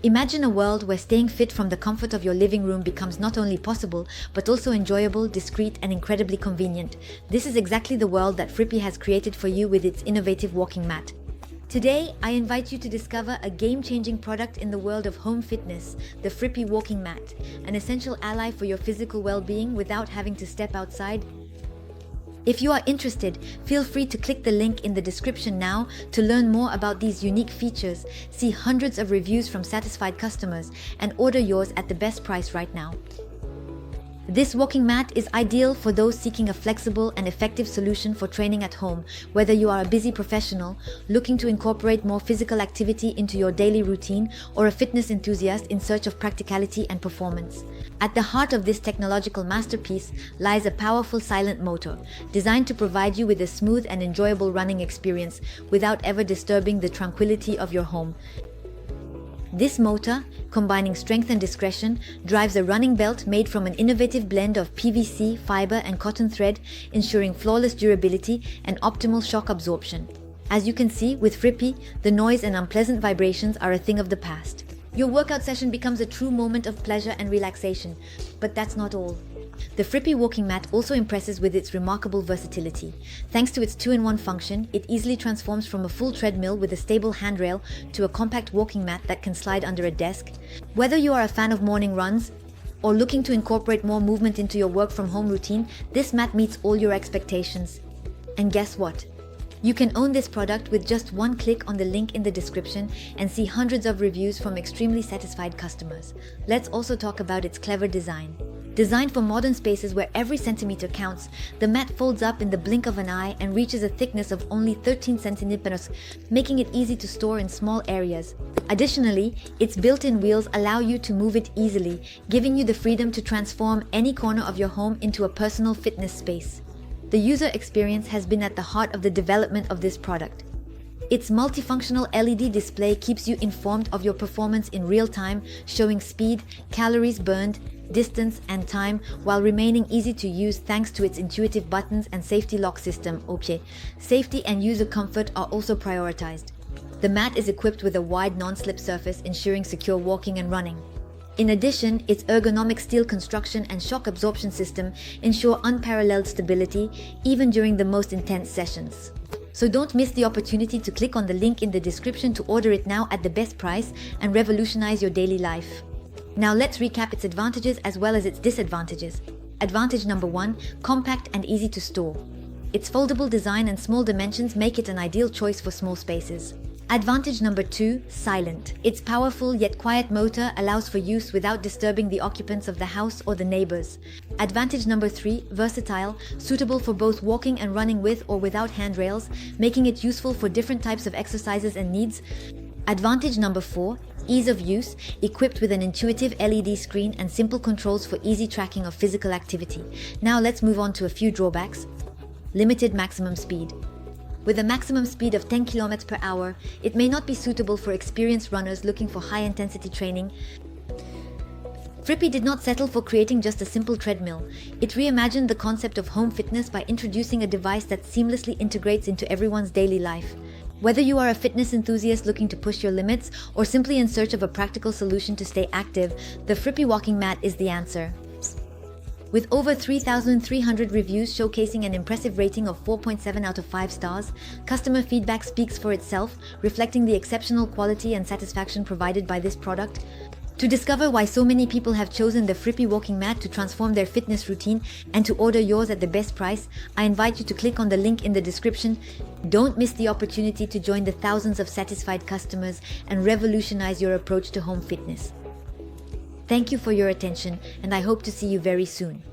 Imagine a world where staying fit from the comfort of your living room becomes not only possible, but also enjoyable, discreet, and incredibly convenient. This is exactly the world that Freepi has created for you with its innovative walking mat. Today, I invite you to discover a game-changing product in the world of home fitness, the Freepi walking mat, an essential ally for your physical well-being without having to step outside. If you are interested, feel free to click the link in the description now to learn more about these unique features, see hundreds of reviews from satisfied customers, and order yours at the best price right now. This walking mat is ideal for those seeking a flexible and effective solution for training at home, whether you are a busy professional looking to incorporate more physical activity into your daily routine, or a fitness enthusiast in search of practicality and performance. At the heart of this technological masterpiece lies a powerful silent motor, designed to provide you with a smooth and enjoyable running experience without ever disturbing the tranquility of your home. This motor, combining strength and discretion, drives a running belt made from an innovative blend of PVC, fiber, and cotton thread, ensuring flawless durability and optimal shock absorption. As you can see, with Freepi, the noise and unpleasant vibrations are a thing of the past. Your workout session becomes a true moment of pleasure and relaxation. But that's not all. The Freepi walking mat also impresses with its remarkable versatility. Thanks to its 2-in-1 function, it easily transforms from a full treadmill with a stable handrail to a compact walking mat that can slide under a desk. Whether you are a fan of morning runs or looking to incorporate more movement into your work-from-home routine, this mat meets all your expectations. And guess what? You can own this product with just one click on the link in the description and see hundreds of reviews from extremely satisfied customers. Let's also talk about its clever design. Designed for modern spaces where every centimeter counts, the mat folds up in the blink of an eye and reaches a thickness of only 13 centimeters, making it easy to store in small areas. Additionally, its built-in wheels allow you to move it easily, giving you the freedom to transform any corner of your home into a personal fitness space. The user experience has been at the heart of the development of this product. Its multifunctional LED display keeps you informed of your performance in real time, showing speed, calories burned, distance, and time, while remaining easy to use thanks to its intuitive buttons and safety lock system. Safety and user comfort are also prioritized. The mat is equipped with a wide non-slip surface, ensuring secure walking and running. In addition, its ergonomic steel construction and shock absorption system ensure unparalleled stability even during the most intense sessions. So don't miss the opportunity to click on the link in the description to order it now at the best price and revolutionize your daily life. Now let's recap its advantages as well as its disadvantages. Advantage number 1, compact and easy to store. Its foldable design and small dimensions make it an ideal choice for small spaces. Advantage number 2, silent. Its powerful yet quiet motor allows for use without disturbing the occupants of the house or the neighbors. Advantage number 3, versatile, suitable for both walking and running with or without handrails, making it useful for different types of exercises and needs. Advantage number 4, ease of use, equipped with an intuitive LED screen and simple controls for easy tracking of physical activity. Now let's move on to a few drawbacks. Limited maximum speed. With a maximum speed of 10 km per hour, it may not be suitable for experienced runners looking for high-intensity training. Freepi did not settle for creating just a simple treadmill. It reimagined the concept of home fitness by introducing a device that seamlessly integrates into everyone's daily life. Whether you are a fitness enthusiast looking to push your limits or simply in search of a practical solution to stay active, the Freepi walking mat is the answer. With over 3,300 reviews showcasing an impressive rating of 4.7 out of 5 stars, customer feedback speaks for itself, reflecting the exceptional quality and satisfaction provided by this product. To discover why so many people have chosen the Freepi walking mat to transform their fitness routine and to order yours at the best price, I invite you to click on the link in the description. Don't miss the opportunity to join the thousands of satisfied customers and revolutionize your approach to home fitness. Thank you for your attention, and I hope to see you very soon.